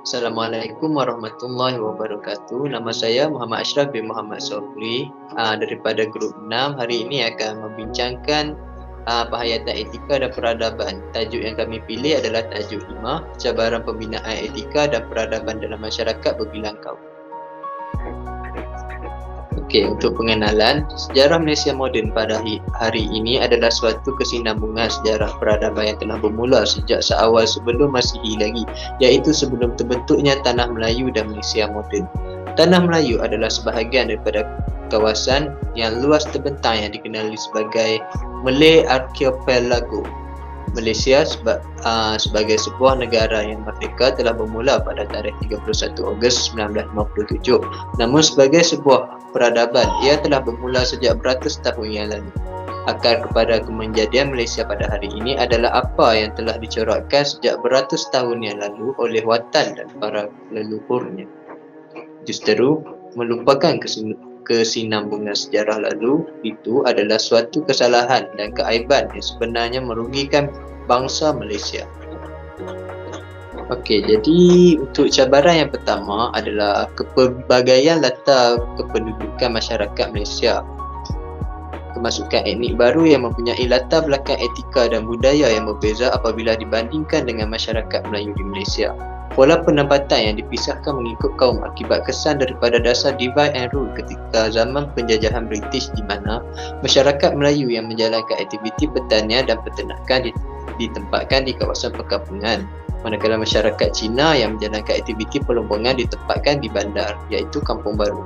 Assalamualaikum warahmatullahi wabarakatuh. Nama saya Muhammad Ashraf bin Muhammad Sofri daripada grup 6. Hari ini akan membincangkan penghayatan etika dan peradaban. Tajuk yang kami pilih adalah tajuk 5, cabaran pembinaan etika dan peradaban dalam masyarakat berbilang kaum. Okey, untuk pengenalan, sejarah Malaysia moden pada hari ini adalah suatu kesinambungan sejarah peradaban yang telah bermula sejak seawal sebelum Masihi lagi, iaitu sebelum terbentuknya Tanah Melayu dan Malaysia moden. Tanah Melayu adalah sebahagian daripada kawasan yang luas terbentang yang dikenali sebagai Malay Archipelago. Malaysia sebagai sebuah negara yang merdeka telah bermula pada tarikh 31 Ogos 1957. Namun sebagai sebuah peradaban, ia telah bermula sejak beratus tahun yang lalu. Akar kepada kemenjadian Malaysia pada hari ini adalah apa yang telah dicorakkan sejak beratus tahun yang lalu oleh watan dan para leluhurnya. Justeru, melupakan kesinambungan sejarah lalu itu adalah suatu kesalahan dan keaiban yang sebenarnya merugikan bangsa Malaysia. Okey, jadi untuk cabaran yang pertama adalah kepelbagaian latar kependudukan masyarakat Malaysia. Kemasukan etnik baru yang mempunyai latar belakang etika dan budaya yang berbeza apabila dibandingkan dengan masyarakat Melayu di Malaysia. Pola penempatan yang dipisahkan mengikut kaum akibat kesan daripada dasar divide and rule ketika zaman penjajahan British, di mana masyarakat Melayu yang menjalankan aktiviti pertanian dan peternakan ditempatkan di kawasan perkampungan, manakala masyarakat Cina yang menjalankan aktiviti pelombangan ditempatkan di bandar, iaitu Kampung Baru.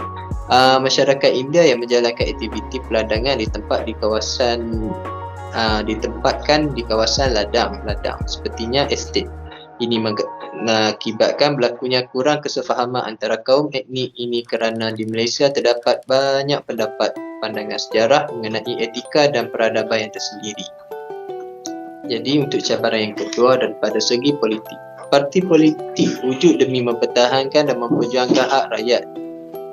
Masyarakat India yang menjalankan aktiviti peladangan ditempatkan di kawasan ladang sepertinya estate. Ini mengakibatkan berlakunya kurang kesefahaman antara kaum etnik ini kerana di Malaysia terdapat banyak pandangan sejarah mengenai etika dan peradaban yang tersendiri. Jadi untuk cabaran yang kedua daripada segi politik. Parti politik wujud demi mempertahankan dan memperjuangkan hak rakyat.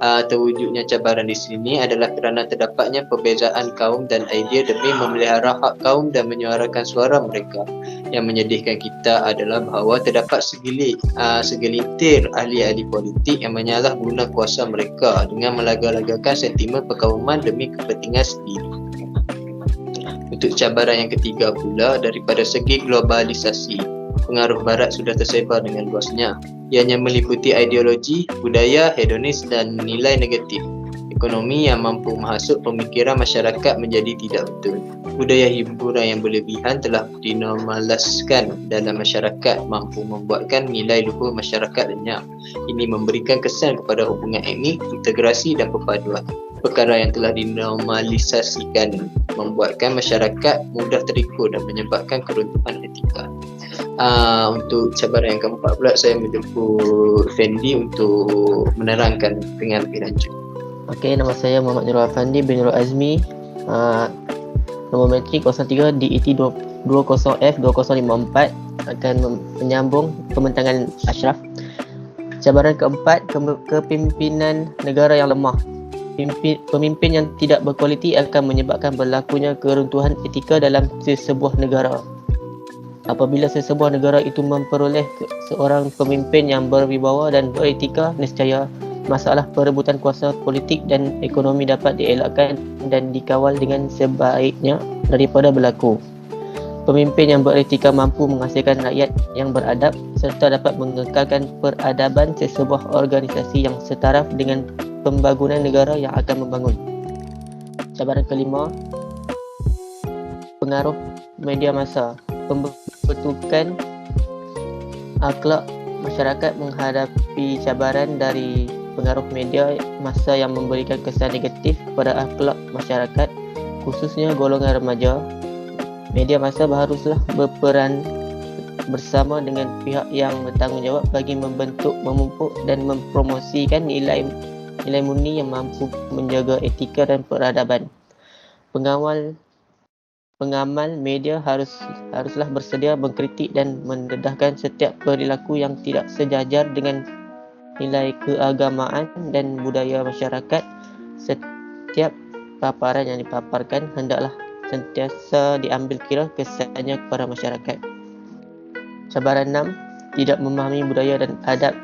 Terwujudnya cabaran di sini adalah kerana terdapatnya perbezaan kaum dan idea demi memelihara hak kaum dan menyuarakan suara mereka. Yang menyedihkan kita adalah bahawa terdapat segelintir ahli-ahli politik yang menyalahguna kuasa mereka dengan melaga-lagakan sentimen perkauman demi kepentingan sendiri. Untuk cabaran yang ketiga pula daripada segi globalisasi. Pengaruh barat sudah tersebar dengan luasnya. Ianya meliputi ideologi, budaya, hedonis dan nilai negatif. Ekonomi yang mampu menghasut pemikiran masyarakat menjadi tidak betul. Budaya hiburan yang berlebihan telah dinormaliskan dalam masyarakat, mampu membuatkan nilai luhur masyarakat lenyap. Ini memberikan kesan kepada hubungan etnik, integrasi dan perpaduan. Perkara yang telah dinormalisasikan membuatkan masyarakat mudah terikut dan menyebabkan keruntuhan etika. Untuk cabaran yang keempat pula, saya menjemput Fendi untuk menerangkan dengan lebih lanjut. Okey, nama saya Muhammad Nurul Afandi bin Nurul Azmi. Nombor metrik 03 DET 20F2054 akan menyambung pembentangan Ashraf. Cabaran keempat, kepimpinan negara yang lemah. Pemimpin yang tidak berkualiti akan menyebabkan berlakunya keruntuhan etika dalam sesebuah negara. Apabila sesebuah negara itu memperoleh seorang pemimpin yang berwibawa dan beretika, nescaya masalah perebutan kuasa politik dan ekonomi dapat dielakkan dan dikawal dengan sebaiknya daripada berlaku. Pemimpin yang beretika mampu menghasilkan rakyat yang beradab serta dapat mengekalkan peradaban sesebuah organisasi yang setaraf dengan pembangunan negara yang akan membangun. Cabaran kelima, pengaruh media massa. Pembentukan akhlak masyarakat menghadapi cabaran dari pengaruh media massa yang memberikan kesan negatif kepada akhlak masyarakat, khususnya golongan remaja. Media massa haruslah berperan bersama dengan pihak yang bertanggungjawab bagi membentuk, memupuk dan mempromosikan nilai murni yang mampu menjaga etika dan peradaban. Pengamal media haruslah bersedia mengkritik dan mendedahkan setiap perilaku yang tidak sejajar dengan nilai keagamaan dan budaya masyarakat. Setiap paparan yang dipaparkan hendaklah sentiasa diambil kira kesannya kepada masyarakat. Cabaran 6, tidak memahami budaya dan adab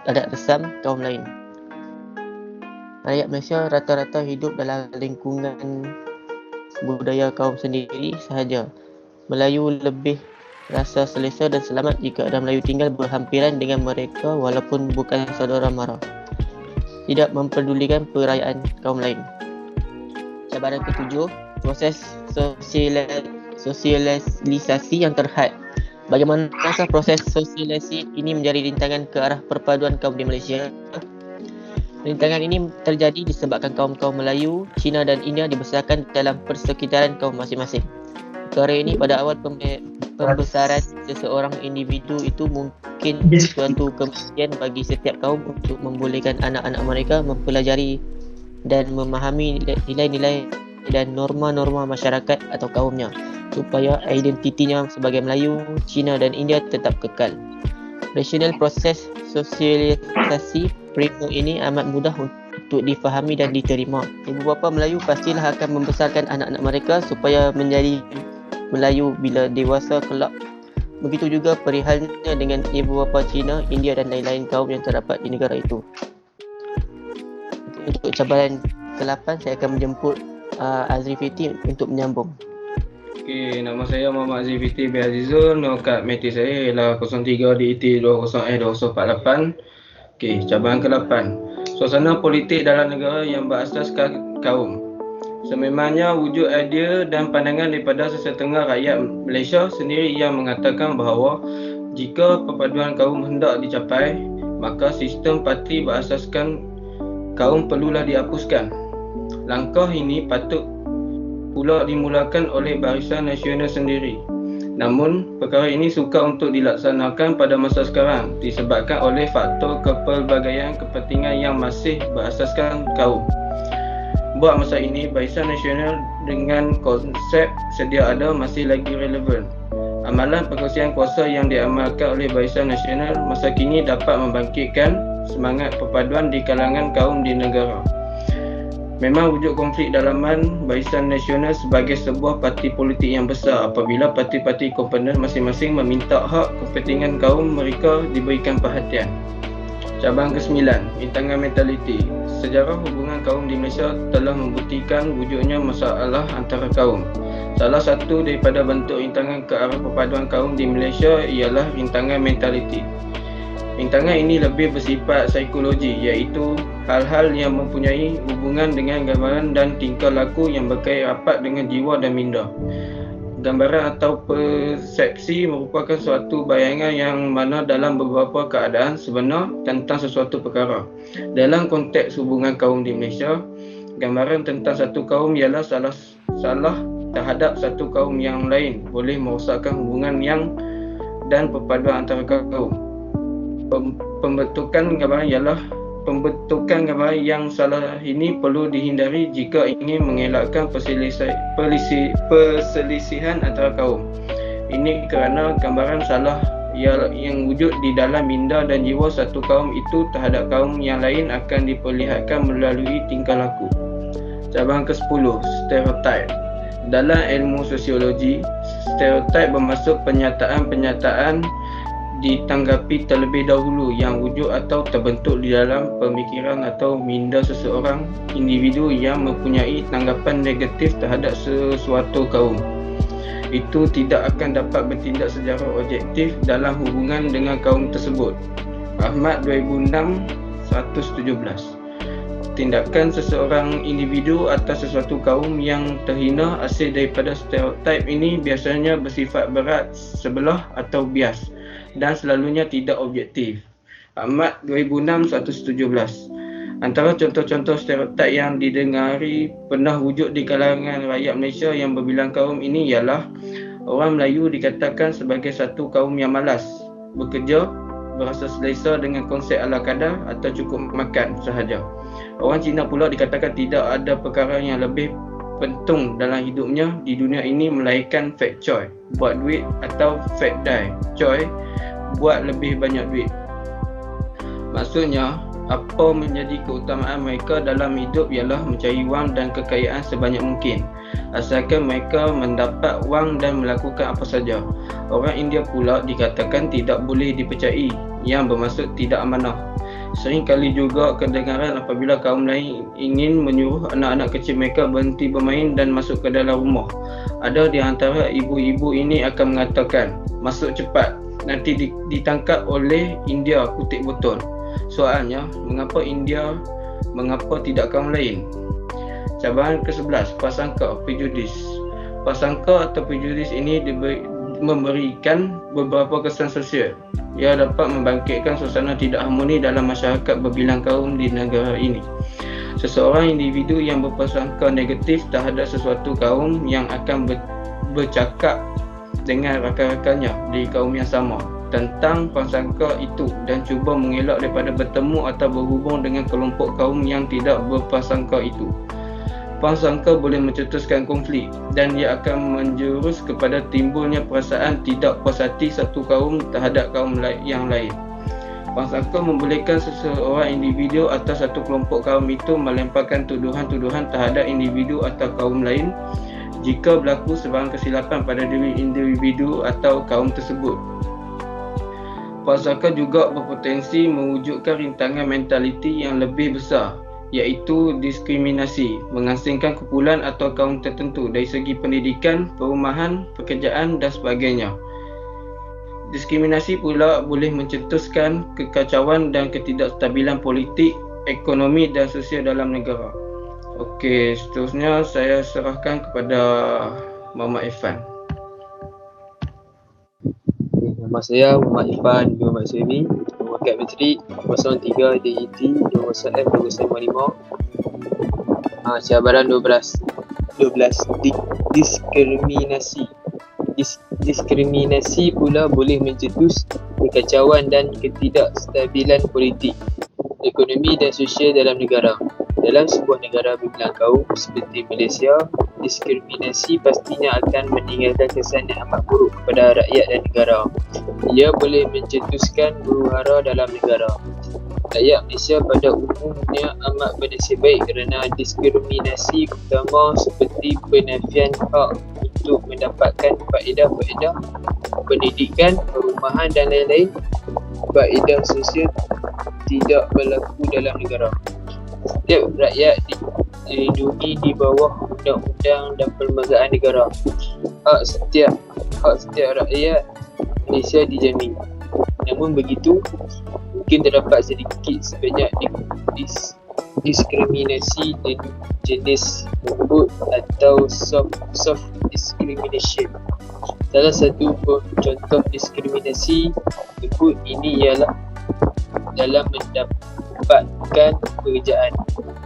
adat resam kaum lain. Rakyat Malaysia rata-rata hidup dalam lingkungan budaya kaum sendiri sahaja. Melayu lebih rasa selesa dan selamat jika ada Melayu tinggal berhampiran dengan mereka walaupun bukan saudara mara. Tidak memperdulikan perayaan kaum lain. Cabaran ketujuh, proses sosialisasi yang terhad. Bagaimanakah proses sosialisasi ini menjadi rintangan ke arah perpaduan kaum di Malaysia? Rintangan ini terjadi disebabkan kaum-kaum Melayu, Cina dan India dibesarkan dalam persekitaran kaum masing-masing. Perkara ini pada awal pembesaran seseorang individu itu mungkin suatu kemungkinan bagi setiap kaum untuk membolehkan anak-anak mereka mempelajari dan memahami nilai-nilai dan norma-norma masyarakat atau kaumnya supaya identitinya sebagai Melayu, Cina dan India tetap kekal. Rasional proses sosialisasi prima ini amat mudah untuk difahami dan diterima. Ibu bapa Melayu pastilah akan membesarkan anak-anak mereka supaya menjadi Melayu bila dewasa kelak. Begitu juga perihalnya dengan ibu bapa Cina, India dan lain-lain kaum yang terdapat di negara itu. Untuk cabaran ke-8 saya akan menjemput Azri Fiti untuk menyambung. Okey, nama saya Muhammad Azri Fiti bin Azizul. Nokat meti saya ialah 03 DET 202048. Okey, cabaran ke-8. Suasana politik dalam negara yang berasaskan kaum. Sememangnya wujud idea dan pandangan daripada sesetengah rakyat Malaysia sendiri yang mengatakan bahawa jika perpaduan kaum hendak dicapai, maka sistem parti berasaskan kaum perlulah dihapuskan. Langkah ini patut pula dimulakan oleh Barisan Nasional sendiri. Namun, perkara ini sukar untuk dilaksanakan pada masa sekarang disebabkan oleh faktor kepelbagaian kepentingan yang masih berasaskan kaum. Buat masa ini, Barisan Nasional dengan konsep sedia ada masih lagi relevan. Amalan perkongsian kuasa yang diamalkan oleh Barisan Nasional masa kini dapat membangkitkan semangat perpaduan di kalangan kaum di negara. Memang wujud konflik dalaman Barisan Nasional sebagai sebuah parti politik yang besar apabila parti-parti komponen masing-masing meminta hak kepentingan kaum mereka diberikan perhatian. Cabaran ke-9, rintangan mentaliti. Sejarah hubungan kaum di Malaysia telah membuktikan wujudnya masalah antara kaum. Salah satu daripada bentuk rintangan ke arah perpaduan kaum di Malaysia ialah rintangan mentaliti. Rintangan ini lebih bersifat psikologi, iaitu hal-hal yang mempunyai hubungan dengan gambaran dan tingkah laku yang berkait rapat dengan jiwa dan minda. Gambaran atau persepsi merupakan suatu bayangan yang mana dalam beberapa keadaan sebenar tentang sesuatu perkara. Dalam konteks hubungan kaum di Malaysia, gambaran tentang satu kaum ialah salah terhadap satu kaum yang lain boleh merosakkan hubungan yang dan perpaduan antara kaum. Pembentukan gambaran gambaran yang salah ini perlu dihindari jika ingin mengelakkan perselisihan antara kaum. Ini kerana gambaran salah yang wujud di dalam minda dan jiwa satu kaum itu terhadap kaum yang lain akan diperlihatkan melalui tingkah laku. Cabaran ke-10, stereotip. Dalam ilmu sosiologi, stereotip bermaksud pernyataan-pernyataan ditanggapi terlebih dahulu yang wujud atau terbentuk di dalam pemikiran atau minda seseorang individu yang mempunyai tanggapan negatif terhadap sesuatu kaum. Itu tidak akan dapat bertindak secara objektif dalam hubungan dengan kaum tersebut. Ahmad 2006-117. Tindakan seseorang individu atas sesuatu kaum yang terhina hasil daripada stereotip ini biasanya bersifat berat sebelah atau bias dan selalunya tidak objektif. Ahmad 2006-117. Antara contoh-contoh stereotip yang didengari pernah wujud di kalangan rakyat Malaysia yang berbilang kaum ini ialah orang Melayu dikatakan sebagai satu kaum yang malas bekerja, berasa selesa dengan konsep ala kadar atau cukup makan sahaja. Orang Cina pula dikatakan tidak ada perkara yang lebih penting dalam hidupnya di dunia ini melainkan fat choy, buat duit, atau fat die, choy, buat lebih banyak duit. Maksudnya, apa menjadi keutamaan mereka dalam hidup ialah mencari wang dan kekayaan sebanyak mungkin, asalkan mereka mendapat wang dan melakukan apa saja. Orang India pula dikatakan tidak boleh dipercayai, yang bermaksud tidak amanah. Seringkali juga kedengaran apabila kaum lain ingin menyuruh anak-anak kecil mereka berhenti bermain dan masuk ke dalam rumah. Ada di antara ibu-ibu ini akan mengatakan, masuk cepat, nanti ditangkap oleh India kutip botol. Soalnya, mengapa India, mengapa tidak kaum lain? Cabaran ke-11, prasangka, prejudis. Prasangka atau prejudis ini memberikan beberapa kesan sosial. Ia dapat membangkitkan suasana tidak harmoni dalam masyarakat berbilang kaum di negara ini. Seseorang individu yang berprasangka negatif terhadap sesuatu kaum yang akan bercakap dengan rakan-rakannya di kaum yang sama tentang prasangka itu dan cuba mengelak daripada bertemu atau berhubung dengan kelompok kaum yang tidak berprasangka itu. Prasangka boleh mencetuskan konflik dan ia akan menjurus kepada timbulnya perasaan tidak puas hati satu kaum terhadap kaum yang lain. Prasangka membolehkan seseorang individu atau satu kelompok kaum itu melemparkan tuduhan-tuduhan terhadap individu atau kaum lain jika berlaku sebarang kesilapan pada diri individu atau kaum tersebut. Prasangka juga berpotensi mewujudkan rintangan mentaliti yang lebih besar, iaitu diskriminasi, mengasingkan kumpulan atau kaum tertentu dari segi pendidikan, perumahan, pekerjaan dan sebagainya. Diskriminasi pula boleh mencetuskan kekacauan dan ketidakstabilan politik, ekonomi dan sosial dalam negara. Okey, seterusnya saya serahkan kepada Muhammad Irfan. Nama saya Muhammad Irfan bin Muhammad Suhaimi, Wakil Menteri 03 DET 21F 255. Cabaran 12. Diskriminasi. Diskriminasi pula boleh mencetus kekacauan dan ketidakstabilan politik, ekonomi dan sosial dalam negara. Dalam sebuah negara berbilang kaum seperti Malaysia, diskriminasi pastinya akan meninggalkan kesan yang amat buruk kepada rakyat dan negara. Ia boleh mencetuskan huru-hara dalam negara. Rakyat Malaysia pada umumnya amat bernasib baik kerana diskriminasi utama seperti penafian hak untuk mendapatkan faedah-faedah pendidikan, perumahan dan lain-lain faedah sosial tidak berlaku dalam negara. Setiap rakyat dilindungi di bawah undang-undang dan perlembagaan negara. Hak setiap rakyat Malaysia dijamin. Namun begitu, mungkin terdapat sedikit sebanyak diskriminasi jenis lembut atau soft discrimination. Salah satu contoh diskriminasi lembut ini ialah dalam mendapatkan pekerjaan.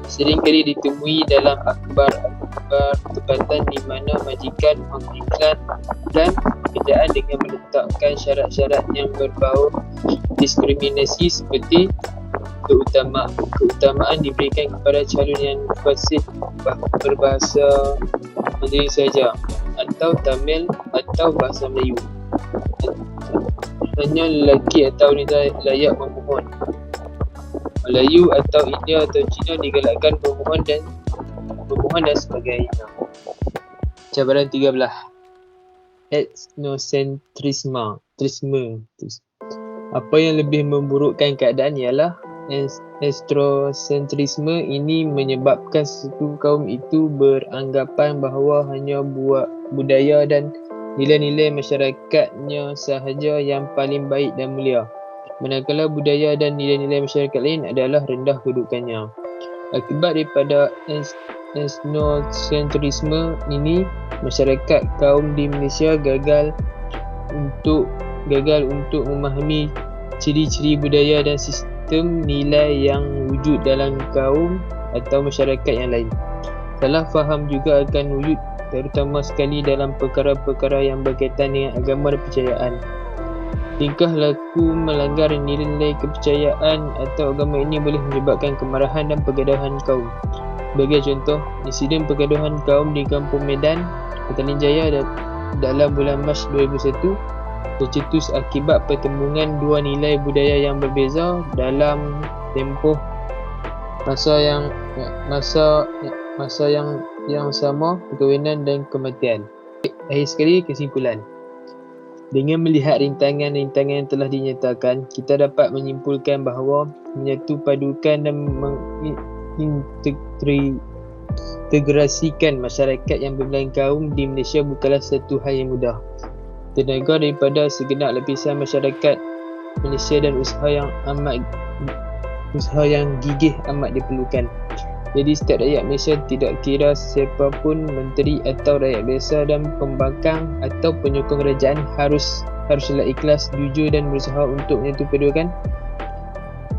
Seringkali ditemui dalam akhbar tempatan di mana majikan mengiklan pekerjaan dengan meletakkan syarat-syarat yang berbau diskriminasi seperti keutamaan diberikan kepada calon yang fasih berbahasa Mandarin saja atau Tamil atau bahasa Melayu. Hanya lelaki atau wanita layak memohon. Melayu atau India atau Cina digalakkan memohon dan sebagainya. Cabaran 13. Etnosentrisme. Apa yang lebih memburukkan keadaan ialah etnosentrisme ini menyebabkan satu kaum itu beranggapan bahawa hanya budaya dan nilai-nilai masyarakatnya sahaja yang paling baik dan mulia, manakala budaya dan nilai-nilai masyarakat lain adalah rendah kedudukannya. Akibat daripada etnosentrisme ini, masyarakat kaum di Malaysia gagal untuk memahami ciri-ciri budaya dan sistem nilai yang wujud dalam kaum atau masyarakat yang lain. Salah faham juga akan wujud terutama sekali dalam perkara-perkara yang berkaitan dengan agama dan kepercayaan. Tingkah laku melanggar nilai kepercayaan atau agama ini boleh menyebabkan kemarahan dan pergaduhan kaum. Sebagai contoh, insiden pergaduhan kaum di Kampung Medan, Petaling Jaya dalam bulan Mac 2001 tercetus akibat pertembungan dua nilai budaya yang berbeza dalam tempoh masa yang sama, perkahwinan dan kematian. Akhir sekali, kesimpulan. Dengan melihat rintangan-rintangan yang telah dinyatakan, kita dapat menyimpulkan bahawa menyatupadukan dan mengintegrasikan masyarakat yang berbelangan kaum di Malaysia bukanlah satu hal yang mudah. Tenaga daripada segenap lapisan masyarakat Malaysia dan usaha yang gigih amat diperlukan. Jadi setiap rakyat Malaysia, tidak kira siapapun, menteri atau rakyat biasa dan pembangkang atau penyokong kerajaan, haruslah ikhlas, jujur dan berusaha untuk menyatupadukan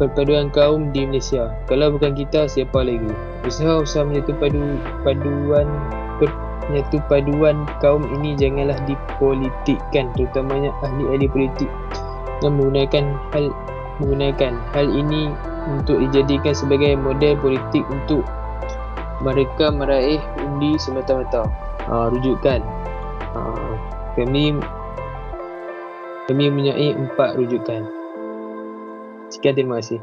perpaduan kaum di Malaysia. Kalau bukan kita, siapa lagi? Usaha menyatupaduan kaum ini janganlah dipolitikkan, terutamanya ahli-ahli politik yang menggunakan hal ini untuk dijadikan sebagai model politik untuk mereka meraih undi semata-mata. Rujukan. Kami mempunyai 4 rujukan. Sekian, terima kasih.